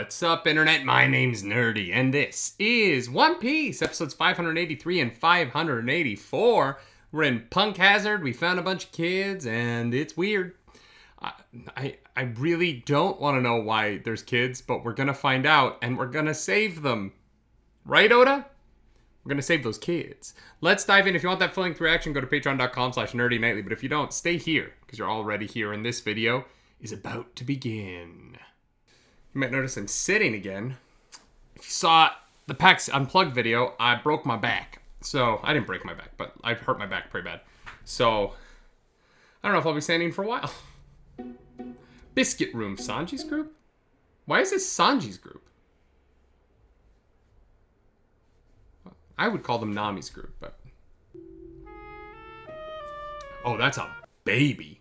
What's up, Internet? My name's Nerdy, and this is One Piece, episodes 583 and 584. We're in Punk Hazard, we found a bunch of kids, and it's weird. I really don't want to know why there's kids, but we're gonna find out, and we're gonna save them. Right, Oda? We're gonna save those kids. Let's dive in. If you want that full-length reaction, go to patreon.com/nerdynightly, but if you don't, stay here, because you're already here, and this video is about to begin. You might notice I'm sitting again. If you saw the PAX Unplugged video, I broke my back. So, I didn't break my back, but I hurt my back pretty bad. So, I don't know if I'll be standing for a while. Biscuit Room, Sanji's group? Why is this Sanji's group? I would call them Nami's group, but... Oh, that's a baby.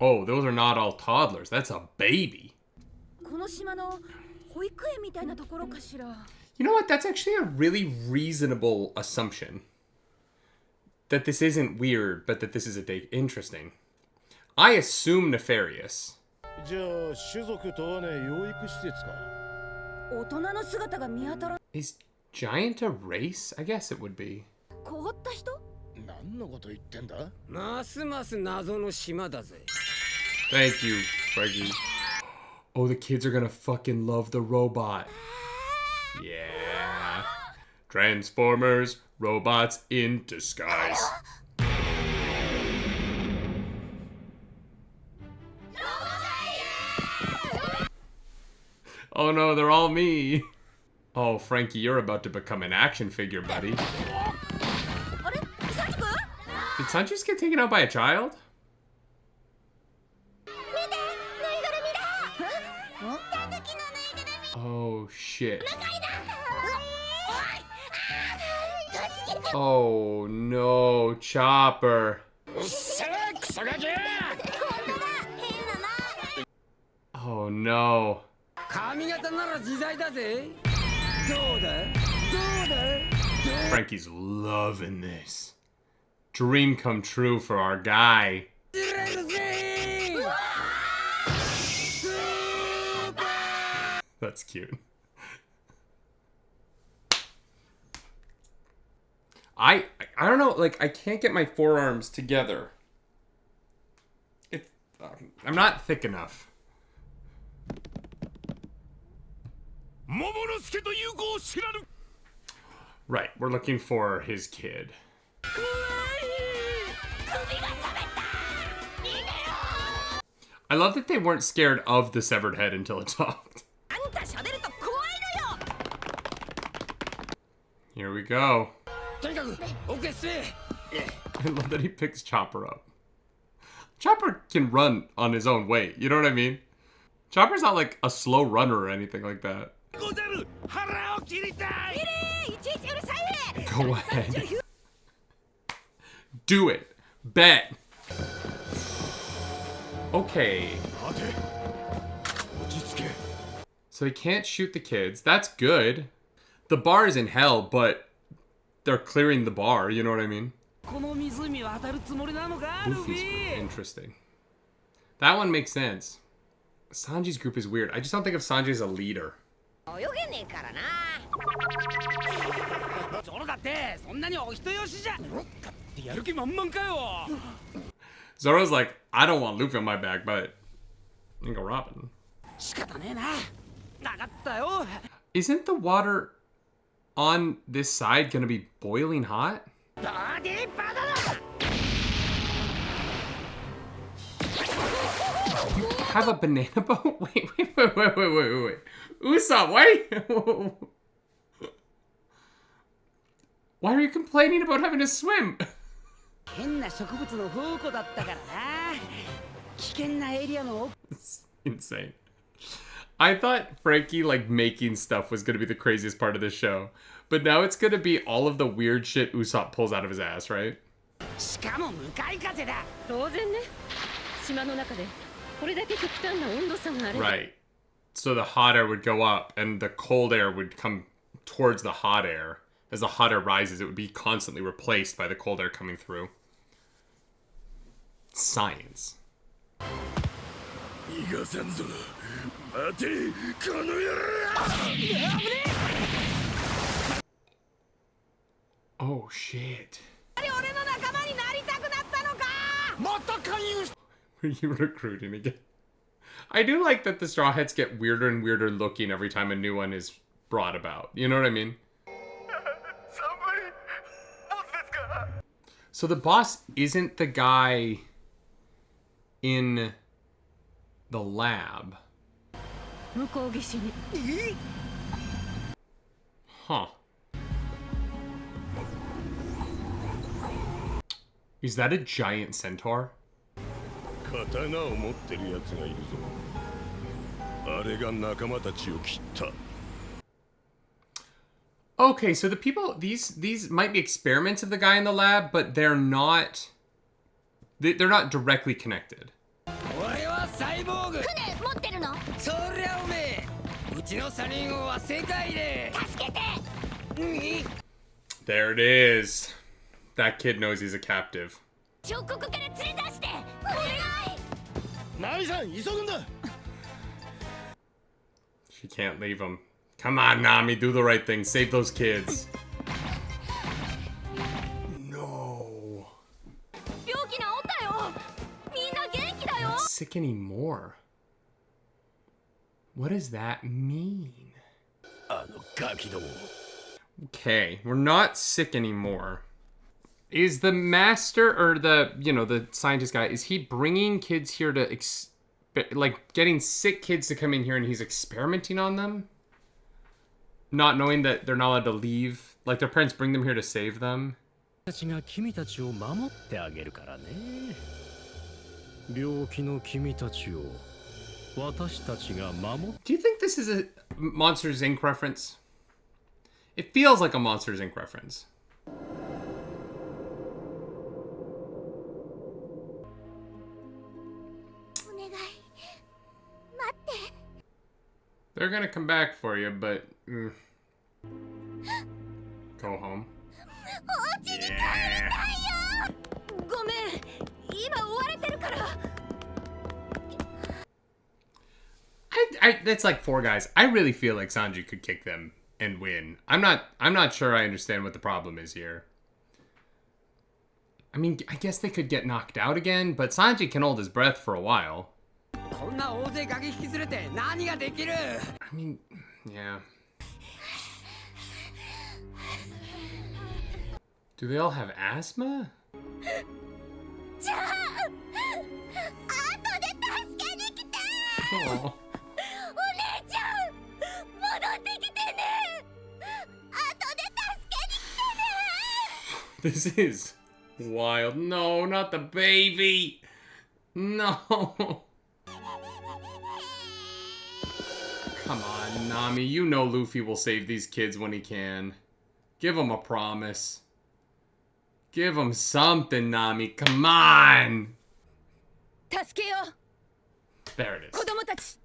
Oh, those are not all toddlers. That's a baby. You know what? That's actually a really reasonable assumption. That this isn't weird, but that this is a day. Interesting. I assume nefarious. Is giant a race? I guess it would be. Thank you, Franky. Oh, the kids are gonna fucking love the robot. Yeah. Transformers, robots in disguise. Oh no, they're all me. Oh, Franky, you're about to become an action figure, buddy. Did Sanji just get taken out by a child? Oh, shit. Oh, no. Chopper. Oh, no. Franky's loving this. Dream come true for our guy. That's cute. I don't know, like, I can't get my forearms together. I'm not thick enough. Right, we're looking for his kid. I love that they weren't scared of the severed head until it talked. Here we go. I love that he picks Chopper up. Chopper can run on his own weight, you know what I mean? Chopper's not like a slow runner or anything like that. Go ahead. Do it. Bet. Okay. So he can't shoot the kids. That's good. The bar is in hell, but they're clearing the bar, you know what I mean? Luffy's group. Interesting. That one makes sense. Sanji's group is weird. I just don't think of Sanji as a leader. Zoro's like, I don't want Luffy on my back, but I can go Robin. Isn't the water on this side gonna be boiling hot? You have a banana boat? Wait. Usopp, why are you complaining about having to swim? It's insane. I thought Franky, like, making stuff was gonna be the craziest part of this show. But now it's gonna be all of the weird shit Usopp pulls out of his ass, right? Right. So the hot air would go up, and the cold air would come towards the hot air. As the hot air rises, it would be constantly replaced by the cold air coming through. Science. Oh shit. Are you recruiting again? I do like that the Straw Hats get weirder and weirder looking every time a new one is brought about. You know what I mean? So the boss isn't the guy in the lab. Huh. Is that a giant centaur? Okay, so the people, these might be experiments of the guy in the lab, but they're not directly connected. There it is. That kid knows he's a captive. She can't leave him. Come on, Nami, do the right thing. Save those kids. No. Not sick anymore. What does that mean? Okay, we're not sick anymore. Is the master, or the, you know, the scientist guy, is he bringing kids here to, like, getting sick kids to come in here and he's experimenting on them? Not knowing that they're not allowed to leave? Like, their parents bring them here to save them? Do you think this is a Monsters, Inc. reference? It feels like a Monsters, Inc. reference. They're gonna come back for you, but... Go home. Yeah. That's like 4 guys. I really feel like Sanji could kick them and win. I'm not sure I understand what the problem is here. I mean, I guess they could get knocked out again, but Sanji can hold his breath for a while. I mean, yeah. Do they all have asthma? Oh. This is wild. No, not the baby. No. Come on, Nami. You know Luffy will save these kids when he can. Give him a promise. Give him something, Nami. Come on. There it is.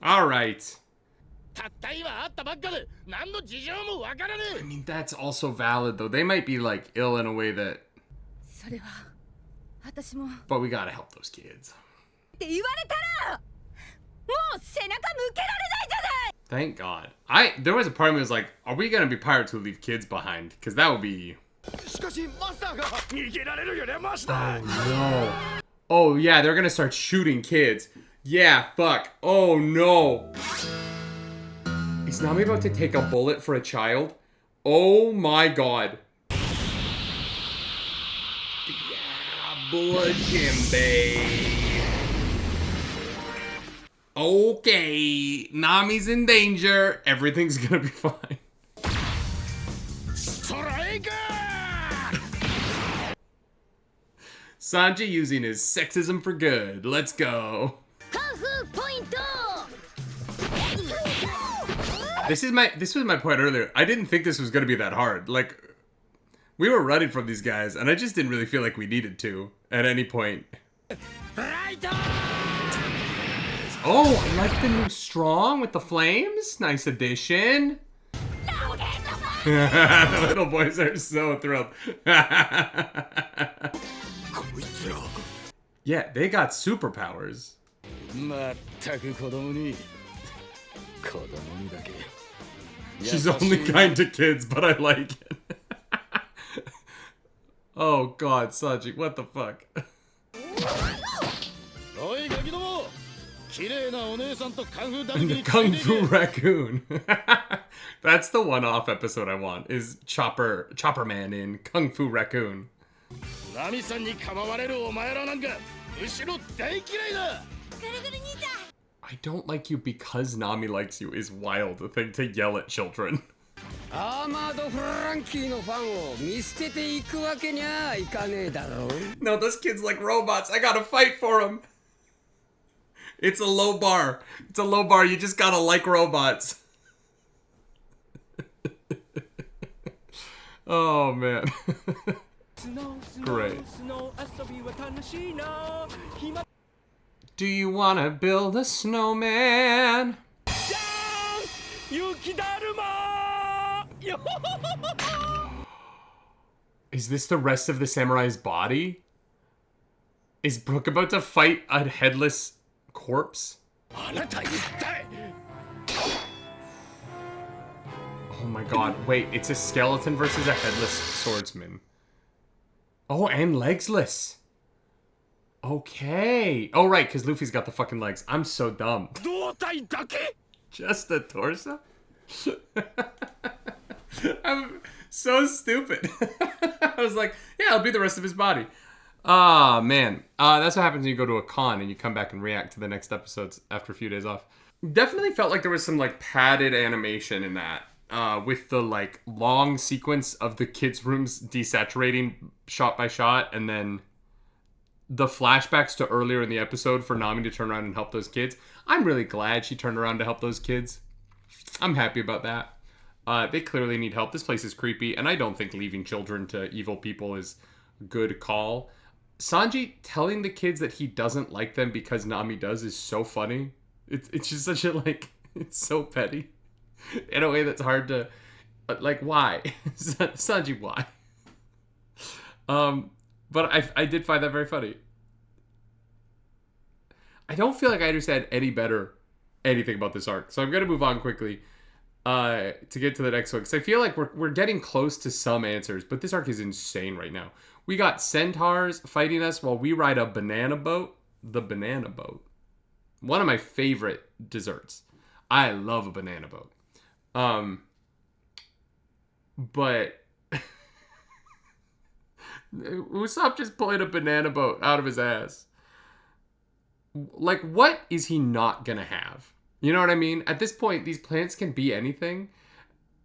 All right. I mean, that's also valid, though. They might be, like, ill in a way that... But we gotta help those kids. Thank God. There was a part of me that was like, are we gonna be pirates who leave kids behind? Because that would be... Oh, no. Oh, yeah, they're gonna start shooting kids. Yeah, fuck. Oh, no. Is Nami about to take a bullet for a child? Oh, my God. Yeah, bludgeon, babe. Okay, Nami's in danger. Everything's gonna be fine. Sanji using his sexism for good. Let's go. This was my point earlier. I didn't think this was gonna be that hard. Like, we were running from these guys, and I just didn't really feel like we needed to at any point. Oh, I like the new strong with the flames. Nice addition. The little boys are so thrilled. Yeah, they got superpowers. She's only kind to kids, but I like it. Oh god, Sanji, what the fuck? And the Kung Fu Raccoon. That's the one-off episode I want, is Chopper Man in Kung Fu Raccoon. I don't like you because Nami likes you is wild, the thing to yell at children. No, those kids like robots. I gotta fight for them. It's a low bar. It's a low bar. You just gotta like robots. Oh, man. Great. Do you wanna build a snowman? Is this the rest of the samurai's body? Is Brook about to fight a headless corpse? Oh my god, wait, it's a skeleton versus a headless swordsman. Oh, and legsless. Okay. Oh, right, because Luffy's got the fucking legs. I'm so dumb. Just the torso? I'm so stupid. I was like, yeah, I'll be the rest of his body. Ah, man. That's what happens when you go to a con and you come back and react to the next episodes after a few days off. Definitely felt like there was some, like, padded animation in that. With the, like, long sequence of the kids' rooms desaturating shot by shot, and then the flashbacks to earlier in the episode for Nami to turn around and help those kids. I'm really glad she turned around to help those kids. I'm happy about that. They clearly need help. This place is creepy, and I don't think leaving children to evil people is a good call. Sanji telling the kids that he doesn't like them because Nami does is so funny. It's just such a, like, it's so petty. In a way that's hard to, like, why? Sanji, why? But I did find that very funny. I don't feel like I understand any better anything about this arc, so I'm going to move on quickly to get to the next one, because I feel like we're getting close to some answers, but this arc is insane right now. We got centaurs fighting us while we ride a banana boat. The banana boat. One of my favorite desserts. I love a banana boat. But Usopp just pulling a banana boat out of his ass. Like, what is he not gonna have? You know what I mean? At this point, these plants can be anything.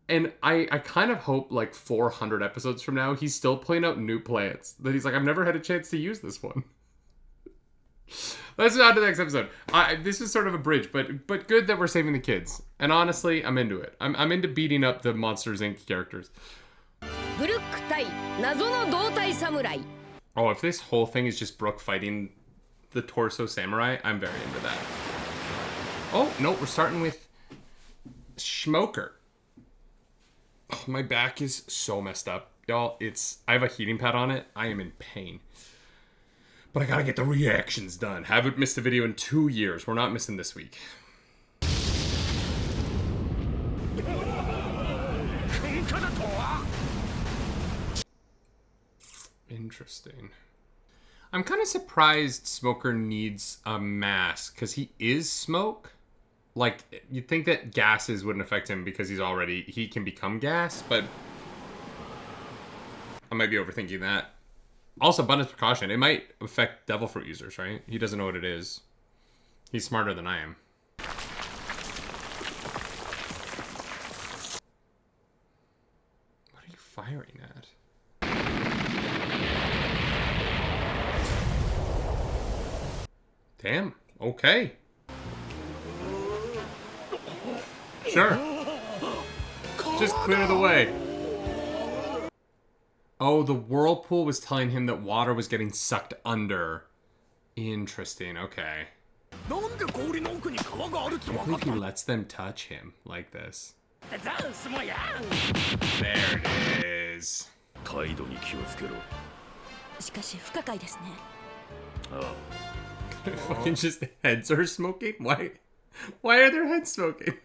And I kind of hope, like, 400 episodes from now, he's still playing out new plants. That he's like, I've never had a chance to use this one. Let's move on to the next episode. This is sort of a bridge, but good that we're saving the kids. And honestly, I'm into it. I'm into beating up the Monsters, Inc. characters. Brook Oh, if this whole thing is just Brook fighting the torso samurai, I'm very into that. Oh, no, we're starting with Smoker. Oh, my back is so messed up. Y'all, I have a heating pad on it. I am in pain. But I gotta get the reactions done. Haven't missed a video in 2 years. We're not missing this week. Interesting. I'm kind of surprised Smoker needs a mask, because he is smoke. Like, you'd think that gases wouldn't affect him because he can become gas, but I might be overthinking that. Also, abundance precaution. It might affect devil fruit users, right? He doesn't know what it is. He's smarter than I am. What are you firing at? Damn. Okay. Sure. Just clear the way. Oh, the whirlpool was telling him that water was getting sucked under. Interesting, okay. I can't believe he lets them touch him like this. There it is. Fucking just heads are smoking? Why? Why are their heads smoking?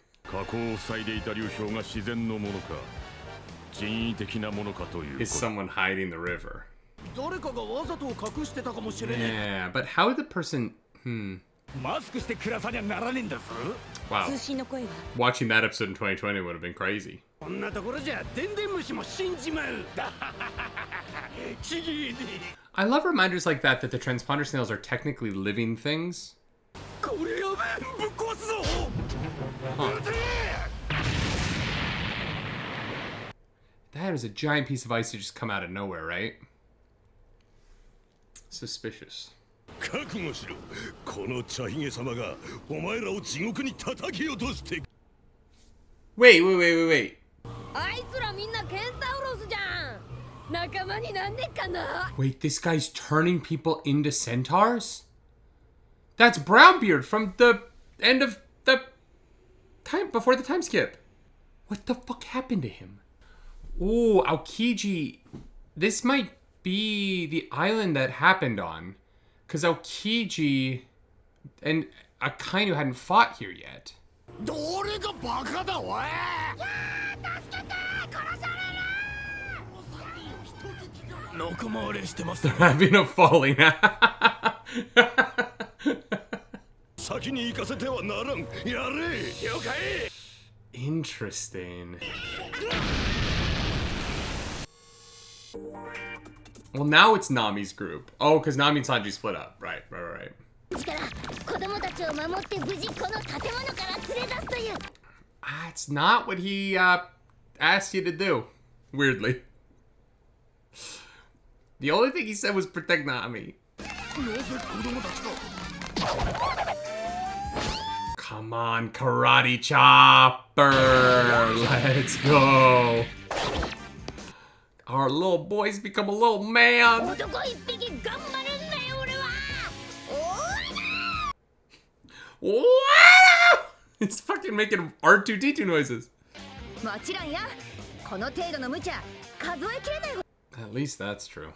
Is someone hiding the river? Yeah, but how the person... Wow. Watching that episode in 2020 would have been crazy. I love reminders like that the transponder snails are technically living things. Huh. That is a giant piece of ice that just come out of nowhere, right? Suspicious. Wait. Wait, this guy's turning people into centaurs? That's Brownbeard from the end of the time before the time skip. What the fuck happened to him? Ooh, Aokiji. This might be the island that happened on. Because Aokiji and Akainu hadn't fought here yet. They're having a falling out. Interesting. Well, now it's Nami's group. Oh, because Nami and Sanji split up. Right. It's not what he asked you to do. Weirdly. The only thing he said was protect Nami. Come on, karate chopper. Let's go. Our little boy's become a little man. What? It's fucking making R2-D2 noises. At least that's true.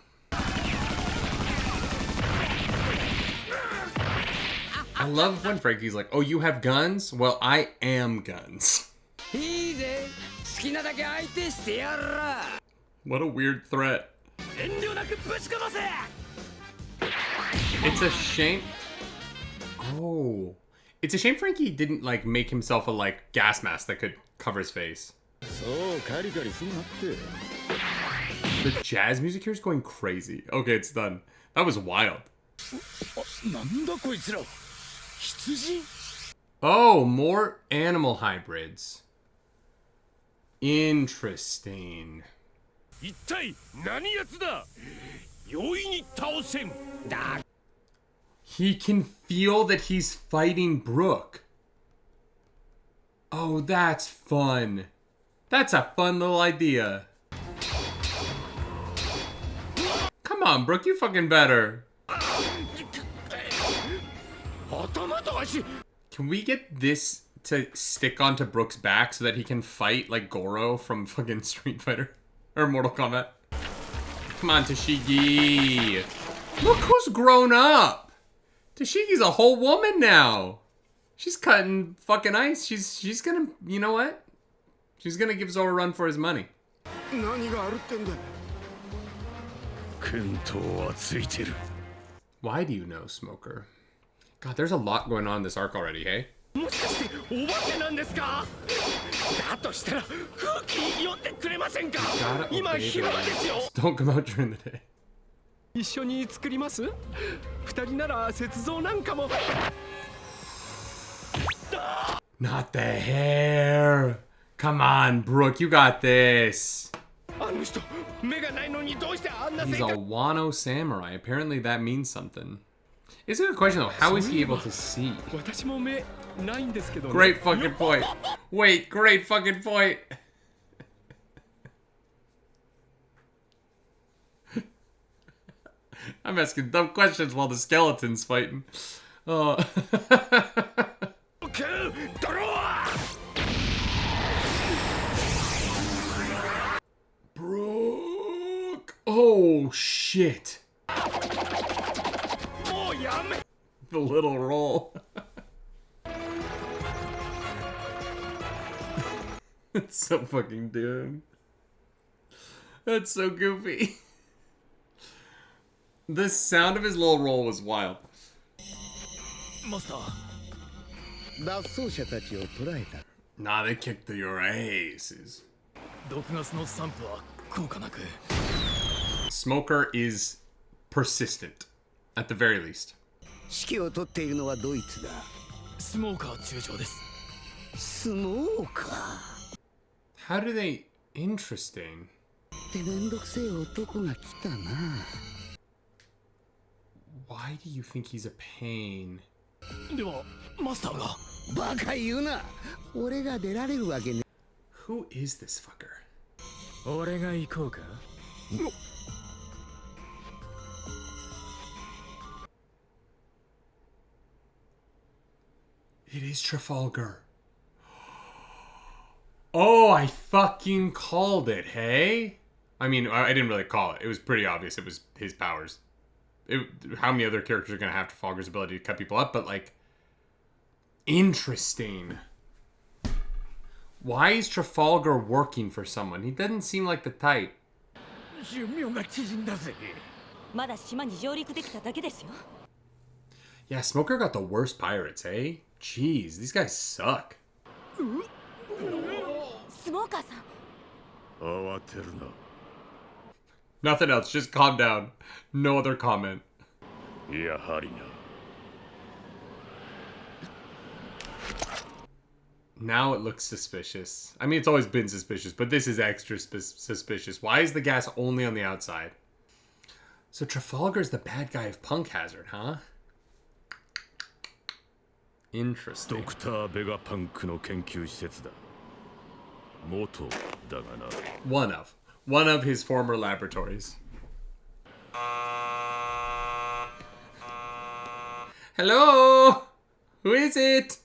I love when Franky's like, oh, you have guns? Well, I am guns. What a weird threat. It's a shame. Oh. It's a shame Franky didn't, like, make himself a, like, gas mask that could cover his face. The jazz music here is going crazy. Okay, it's done. That was wild. Oh, more animal hybrids. Interesting. He can feel that he's fighting Brook. Oh, that's fun. That's a fun little idea. Come on, Brook, you fucking better. Can we get this to stick onto Brook's back so that he can fight like Goro from fucking Street Fighter? Or Mortal Kombat? Come on, Tashigi. Look who's grown up. Tashigi's a whole woman now. She's cutting fucking ice. She's gonna, you know what? She's gonna give Zoro a run for his money. Why do you know, Smoker? God, there's a lot going on in this arc already, hey? Don't come out during the day. Not the hair. Come on, Brook, you got this. He's a Wano samurai. Apparently that means something. It's a good question though. How is he able to see? Great fucking point. Wait, great fucking point. I'm asking dumb questions while the skeleton's fighting. Oh. Brook. Oh shit. The little roll. That's so fucking dumb. That's so goofy. The sound of his little roll was wild. Nah, they kicked your asses. Smoker is persistent, at the very least. How do they... Interesting. Why do you think he's a pain? Who is this fucker? It is Trafalgar. Oh, I fucking called it, hey? I mean, I didn't really call it. It was pretty obvious it was his powers. How many other characters are going to have Trafalgar's ability to cut people up? But, like, interesting. Why is Trafalgar working for someone? He doesn't seem like the type. Yeah, Smoker got the worst pirates, eh? Jeez, these guys suck. Nothing else, just calm down. No other comment. Now it looks suspicious. I mean, it's always been suspicious, but this is extra suspicious. Why is the gas only on the outside? So Trafalgar's the bad guy of Punk Hazard, huh? Interesting. One of his former laboratories. Hello? Who is it?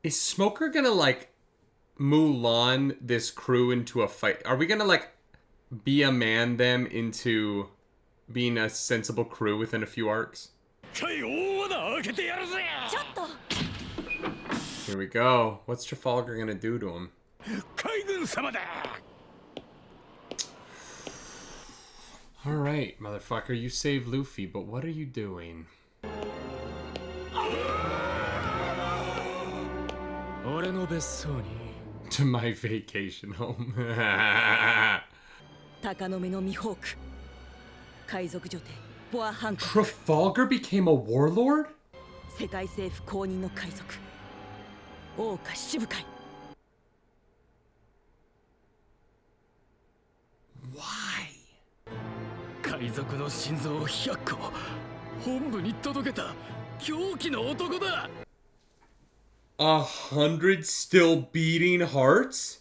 Is Smoker gonna, like, Mulan this crew into a fight? Are we gonna, like, be a man them into being a sensible crew within a few arcs? Here we go. What's Trafalgar gonna do to him? Alright, motherfucker, you saved Luffy, but what are you doing? To my vacation home. Trafalgar became a warlord? Why? 100 still beating hearts?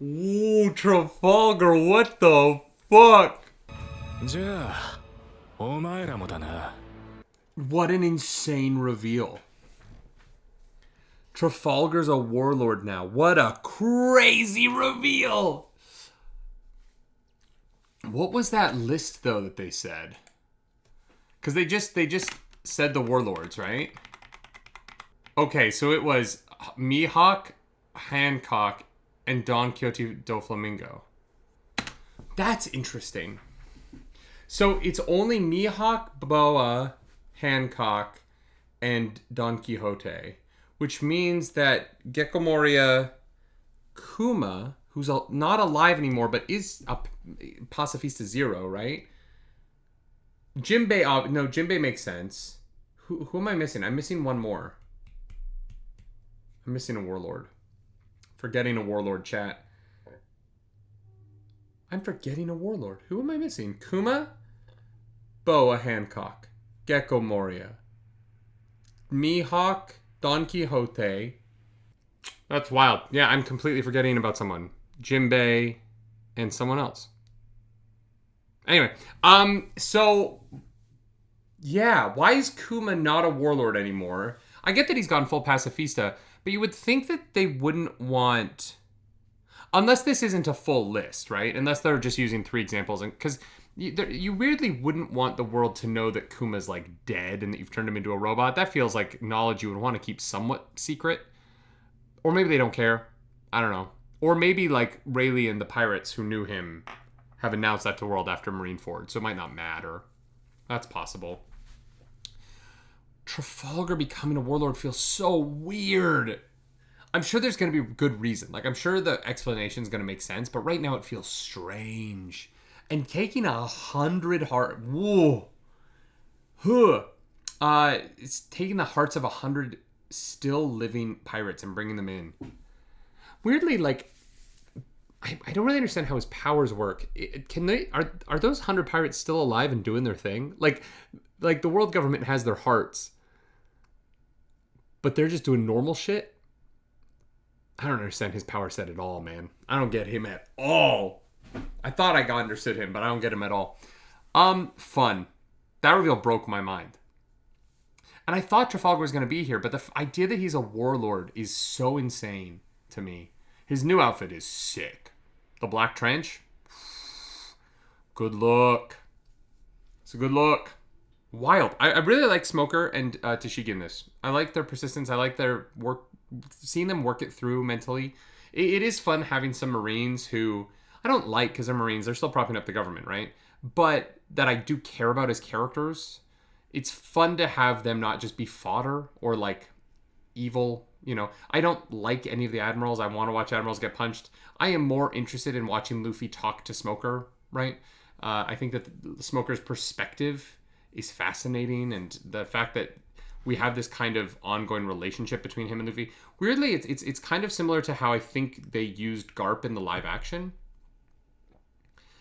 Ooh, Trafalgar, what the fuck? What an insane reveal. Trafalgar's a warlord now. What a crazy reveal! What was that list, though, that they said? Because they just said the warlords, right? Okay, so it was Mihawk, Hancock, and Don Quixote do Flamingo. That's interesting. So it's only Mihawk, Boa, Hancock, and Don Quixote. Which means that Gecko Moria, Kuma, who's not alive anymore, but is a Pacifista Zero, right? Jinbei, no, Jinbei makes sense. Who am I missing? I'm missing one more. I'm missing a warlord. Forgetting a warlord, chat. I'm forgetting a warlord. Who am I missing? Kuma, Boa Hancock, Gecko Moria, Mihawk, Don Quixote. That's wild. Yeah, I'm completely forgetting about someone. Jinbei and someone else. Anyway, so yeah, why is Kuma not a warlord anymore? I get that he's gone full pacifista, but you would think that they wouldn't want... Unless this isn't a full list, right? Unless they're just using 3 examples. And because you weirdly wouldn't want the world to know that Kuma's like dead and that you've turned him into a robot. That feels like knowledge you would want to keep somewhat secret. Or maybe they don't care. I don't know. Or maybe like Rayleigh and the pirates who knew him have announced that to the world after Marineford, so it might not matter. That's possible. Trafalgar becoming a warlord feels so weird. I'm sure there's going to be a good reason. Like, I'm sure the explanation is going to make sense, but right now it feels strange. And taking 100 heart... Whoa. Huh. It's taking the hearts of 100 still living pirates and bringing them in. Weirdly, like, I don't really understand how his powers work. Can they... Are those 100 pirates still alive and doing their thing? Like the world government has their hearts, but they're just doing normal shit? I don't understand his power set at all, man. I don't get him at all. I thought I understood him, but I don't get him at all. Fun. That reveal broke my mind. And I thought Trafalgar was going to be here, but the idea that he's a warlord is so insane to me. His new outfit is sick. The black trench. Good look. It's a good look. Wild. I really like Smoker and Tashigi in this. I like their persistence. I like their work. Seeing them work it through mentally. It is fun having some Marines who I don't like because they're Marines. They're still propping up the government, right? But that I do care about as characters. It's fun to have them not just be fodder or like evil. You know, I don't like any of the admirals. I want to watch admirals get punched. I am more interested in watching Luffy talk to Smoker, right? I think that Smoker's perspective is fascinating, and the fact that we have this kind of ongoing relationship between him and Luffy. Weirdly, it's kind of similar to how I think they used Garp in the live action.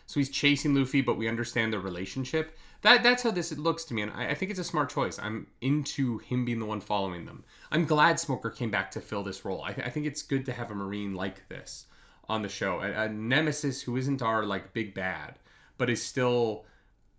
So he's chasing Luffy, but we understand the relationship. That's how this looks to me, and I think it's a smart choice. I'm into him being the one following them. I'm glad Smoker came back to fill this role. I think it's good to have a Marine like this on the show. A nemesis who isn't our like big bad, but is still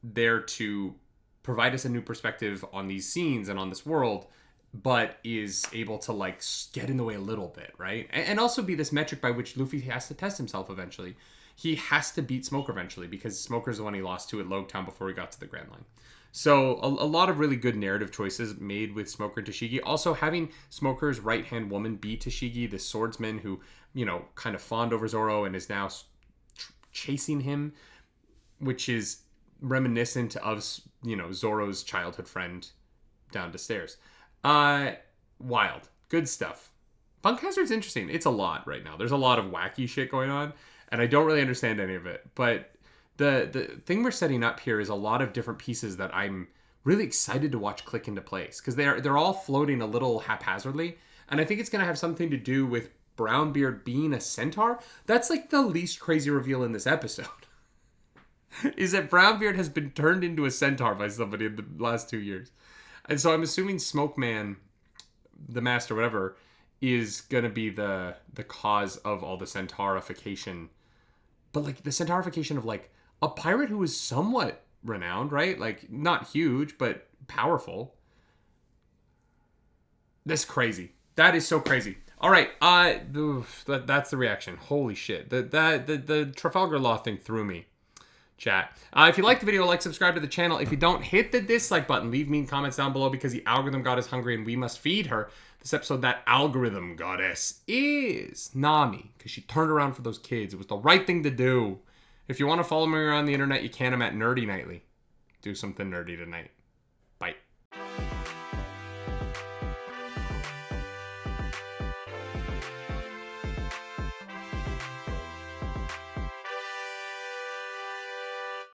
there to provide us a new perspective on these scenes and on this world, but is able to like get in the way a little bit, right? And also be this metric by which Luffy has to test himself eventually. He has to beat Smoker eventually because Smoker's the one he lost to at Logtown before he got to the Grand Line. So a lot of really good narrative choices made with Smoker and Tashigi. Also having Smoker's right-hand woman be Tashigi, the swordsman who, you know, kind of fawned over Zoro and is now chasing him, which is reminiscent of, you know, Zoro's childhood friend down the stairs. Wild. Good stuff. Punk Hazard's interesting. It's a lot right now. There's a lot of wacky shit going on, and I don't really understand any of it. But the thing we're setting up here is a lot of different pieces that I'm really excited to watch click into place, because they're all floating a little haphazardly, and I think it's going to have something to do with Brownbeard being a centaur. That's like the least crazy reveal in this episode. Is that Brownbeard has been turned into a centaur by somebody in the last 2 years. And so I'm assuming Smokeman, the master, whatever, is going to be the cause of all the centaurification. But like the centaurification of like a pirate who is somewhat renowned, right? Like not huge, but powerful. That's crazy. That is so crazy. All right. That's the reaction. Holy shit. The Trafalgar Law thing threw me. Chat. If you liked the video, like, subscribe to the channel. If you don't, hit the dislike button. Leave mean comments down below because the algorithm god is hungry and we must feed her. This episode, that algorithm goddess is Nami, because she turned around for those kids. It was the right thing to do. If you want to follow me around the internet, you can. I'm at nerdynightly. Do something nerdy tonight.